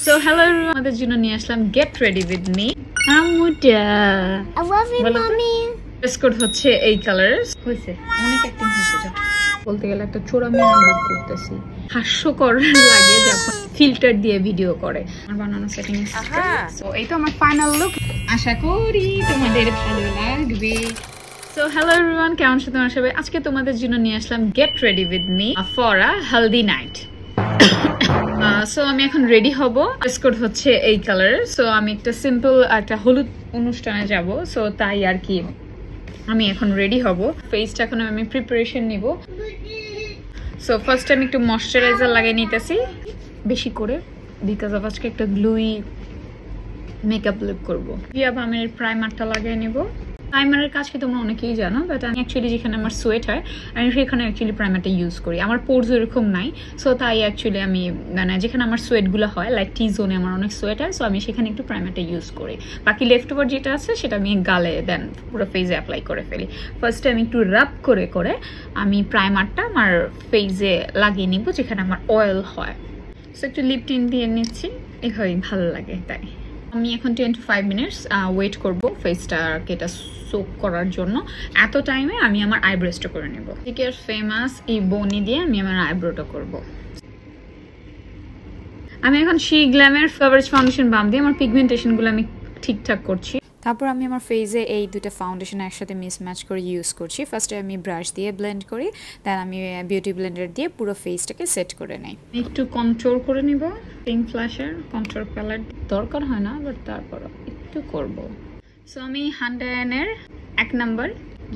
So hello everyone, আমাদের জন্য নিয়ে আসলাম get ready with me. আমুটা I love you, mommy. Dress code হচ্ছে এই কালার হইছে অনেক অ্যাক্টিং হইছে যা বলতে গেলে একটা চোরামি আনলক করতেছি হাস্যকর লাগে যখন ফিল্টার দিয়ে ভিডিও করে আমার বানানো সেটিং সো এই তো আমার ফাইনাল লুক আশা করি তোমাদের ভালো লাগবে So hello everyone, কেমন আছো তোমরা সবাই আজকে তোমাদের জন্য নিয়ে আসলাম get ready with me for a healthy night so আমি এখন রেডি হব ড্রেস কোড হচ্ছে এই কালার সো আমি একটা সিম্পল একটা হলুদ অনুষ্ঠানে যাব সো তাই আর কি আমি এখন রেডি হব ফেসটা এখন আমি প্রিপারেশন নিব সো ফার্স্ট আমি একটু ময়শ্চারাইজার লাগিয়ে নিতেছি বেশি করে বিকজ অফ আজকে একটা গ্লুই মেকআপ লুক করব আমি প্রাইমারটা লাগিয়ে নিব প্রাইমারের কাজ কি তোমরা অনেকেই জানো বাট আমি অ্যাকচুয়ালি যেখানে আমার সোয়েট হয় আমি সেখানে অ্যাকচুয়ালি প্রাইমারটা ইউজ করি আমার পোর্স এরকম নাই সো তাই অ্যাকচুয়ালি আমি মানে যেখানে আমার সোয়েটগুলো হয় লাইক টি জোনে আমার অনেক সোয়েট হয় সো আমি সেখানে একটু প্রাইমারটা ইউজ করি বাকি লেফট ওভার যেটা আছে সেটা আমি গালে দেন পুরো ফেসে অ্যাপ্লাই করে ফেলি ফার্স্টে আমি একটু রাব করে করে আমি প্রাইমারটা আমার ফেসে লাগিয়ে নিব যেখানে আমার অয়েল হয় সো একটু লিপ টিন দিয়ে নিচ্ছি এভাবেই ভালো লাগে তাই আমি এখন 10 to 5 মিনিটস ওয়েট করব ফেসটাকে এটা সোক করার জন্য এত টাইমে আমি আমার আইব্রোসটা করে নেব টিকের ফেমাস এই বনি দিয়ে আমি আমার আইব্রোটা করব আমি এখন শি গ্ল্যামের ফ্লাওয়ার্স ফাউন্ডেশন বাম দিয়ে আমার পিগমেন্টেশনগুলো আমি ঠিকঠাক করছি তারপর আমি আমার ফেসে এই দুটো ফাউন্ডেশন একসাথে মিসম্যাচ করে ইউজ করছি ফার্স্টে আমি ব্রাশ দিয়ে ব্লেন্ড করি দেন আমি বিউটি ব্লেন্ডার দিয়ে পুরো ফেসটাকে সেট করে নেই একটু কন্ট্রোল করে নিব পিঙ্ক ফ্ল্যাশের কন্ট্রোল প্যালেট দরকার হয় না বাট তারপর একটু করব সো আমি হ্যান্ডেনের 1 নাম্বার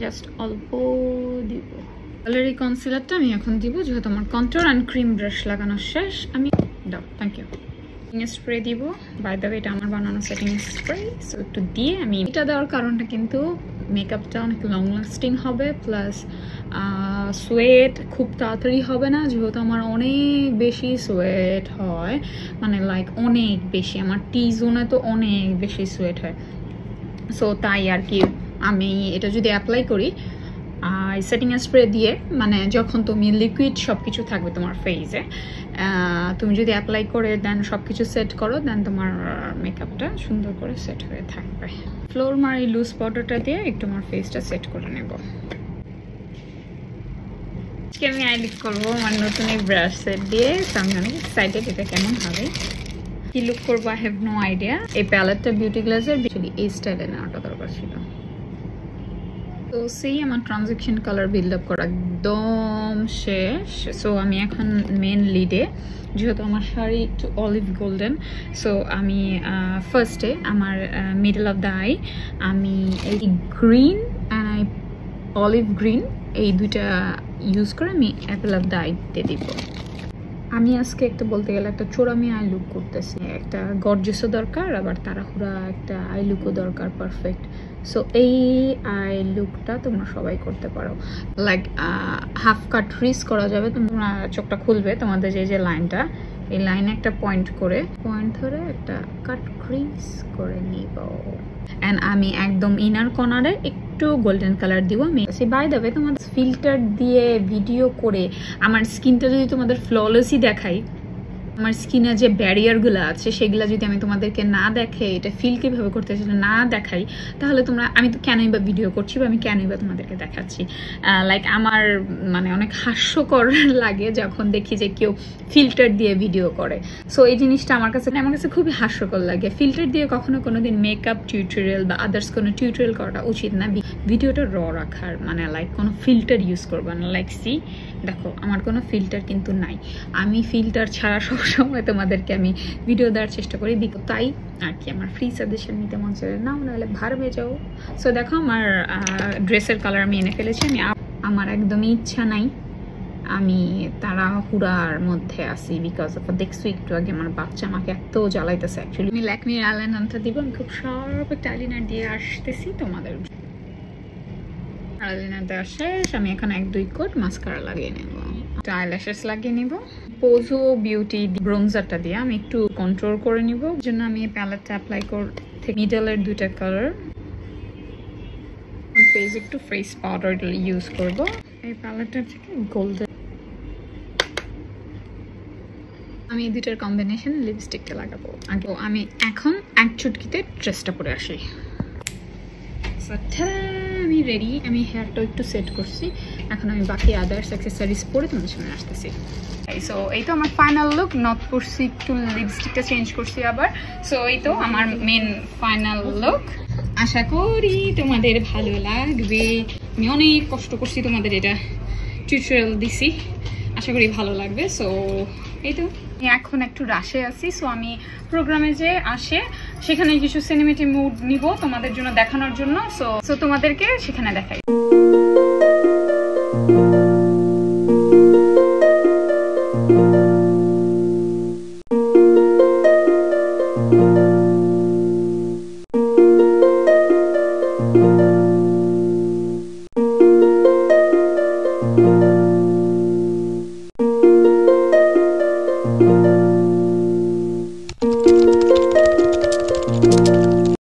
জাস্ট অল্প দিব কালার এই কনসিলারটা আমি এখন দিব যেহেতু আমার কন্ট্রোল অ্যান্ড ক্রিম ব্রাশ লাগানো শেষ আমি দাও থ্যাংক ইউ স্প্রে দিব বাই দ্য ওয়ে এটা আমার বানানো সেটিং স্প্রে সো একটু দিয়ে আমি এটা দেওয়ার কারণটা কিন্তু মেকআপটা অনেক লং লাস্টিং হবে প্লাস সোয়েট খুব তাড়াতাড়ি হবে না যেহেতু আমার অনেক বেশি সোয়েট হয় মানে লাইক অনেক বেশি আমার টি জোনে তো অনেক বেশি সোয়েট হয় সো তাই আর কি আমি এটা যদি অ্যাপ্লাই করি আর সেটিং স্প্রে দিয়ে মানে যখন তুমি লিকুইড সব কিছু থাকবে তোমার ফেসে তুমি যদি অ্যাপ্লাই করে দেন সব কিছু সেট করো দেন তোমার মেকআপটা সুন্দর করে সেট হয়ে থাকবে ফ্লোর মার এই লুজ পাউডারটা দিয়ে একটু আমার ফেসটা সেট করে নেব আজকে আমি আইলিক করবো আমার নতুন এই ব্রাশ সেট দিয়ে আমি অনেক এক্সাইটেড এটা কেমন হবে কি লুক করবো আই হ্যাভ নো আইডিয়া এই প্যালেটটা বিউটি গ্লাসের বেশি এই স্টাইলে নেওয়াটা দরকার ছিল তো সেই আমার ট্রানজেকশন কালার বিল্ড আপ করা একদম শেষ সো আমি এখন মেন লিডে যেহেতু আমার শাড়ি একটু অলিভ গোল্ডেন সো আমি ফার্স্টে আমার মিডল অফ দ্য আই আমি এই গ্রিন অ্যান্ড অলিভ গ্রিন এই দুইটা ইউজ করে আমি অ্যাপেল অফ দ্য আইতে দিব আমি আজকে একটা বলতে গেলে একটা চোরামি আই লুক করতেছি একটা গর্জিয়াসও দরকার আবার তাড়াহুড়া একটা আই লুকও দরকার পারফেক্ট সো এই আই লুকটা তোমরা সবাই করতে পারো লাইক হাফ কাট রিস করা যাবে তোমরা চোখটা খুলবে তোমাদের যে লাইনটা এই লাইনে একটা পয়েন্ট ধরে একটা কাট ক্রিস করে নিব অ্যান্ড আমি একদম ইনার কর্নারে একটু গোল্ডেন কালার দিব আমি বাই দ্য ওয়ে তোমাদের ফিল্টার দিয়ে ভিডিও করে আমার স্কিনটা যদি তোমাদের ফ্ললেসই দেখাই আমার স্কিনে যে ব্যারিয়ারগুলো আছে সেগুলো যদি আমি তোমাদেরকে না দেখে এটা ফিল কীভাবে করতে সেটা না দেখাই তাহলে তোমরা আমি তো কেনই বা ভিডিও করছি বা আমি কেনই বা তোমাদেরকে দেখাচ্ছি লাইক আমার মানে অনেক হাস্যকর লাগে যখন দেখি যে কেউ ফিল্টার দিয়ে ভিডিও করে সো এই জিনিসটা আমার কাছে খুবই হাস্যকর লাগে ফিল্টার দিয়ে কখনো কোনোদিন মেকআপ টিউটোরিয়াল বা আদার্স কোনো টিউটোরিয়াল করাটা উচিত না ভিডিওটা র রাখার মানে লাইক কোনো ফিল্টার ইউজ করবা না লাইক সি দেখো আমার কোনো ফিল্টার কিন্তু নাই আমি ফিল্টার ছাড়া সবসময় তোমাদেরকে আমি ভিডিও দেওয়ার চেষ্টা করি তাই আর কি আমার ফ্রি সাজেশন নিতে মন চলে না নাহলে ভার হয়ে যাও সো দেখো আমার ড্রেসের কালার আমি এনে ফেলেছি আমি আমার একদমই ইচ্ছা নাই আমি তাড়াহুড়ার মধ্যে আছি বিকজ অফ দেখছো একটু আগে আমার বাচ্চা আমাকে এত জ্বালাইতেছে অ্যাকচুয়ালি আমি ল্যাকমির আইলাইনারটা দিব আমি খুব শার্প একটা আইলাইনার দিয়ে আসতেছি তোমাদের আইলাইনার দেওয়া শেষ আমি এখন 1-2 কোট মাস্কারা লাগিয়ে নেব আইল্যাশেস লাগিয়ে নিব পোজো বিউটি ব্রোঞ্জারটা দিয়ে আমি একটু কন্ট্রোল করে নিব জন্য আমি প্যালেটটা অ্যাপ্লাই করতে মিডলের দুইটা কালার ফেস একটু ফেস পাউডার ইউজ করব এই প্যালেটটা থেকে গোল্ডেন আমি এই দুইটার কম্বিনেশন লিপস্টিকটা লাগাবো। আগে আমি এখন এক চুটকিতে ড্রেসটা পরে আসি। আমি রেডি, আমি হেয়ারটা একটু সেট করছি, এখন আমি বাকি আদার্স অ্যাক্সেসরিজ পরে তোমাদের সামনে আসতেছি। সো এই তো আমার ফাইনাল লুক। নট করছি, একটু লিপস্টিকটা চেঞ্জ করছি আবার। সো এই তো আমার মেন ফাইনাল লুক। আশা করি তোমাদের ভালো লাগবে। আমি অনেক কষ্ট করছি, তোমাদের এটা টিউটোরিয়াল দিছি, আশা করি ভালো লাগবে। সো এই তো এখন একটু রাশে আছি। সো আমি প্রোগ্রামে যে আসে সেখানে কিছু সিনেমেটিক মুড নিব তোমাদের জন্য দেখানোর জন্য। সো তোমাদেরকে সেখানে দেখাই।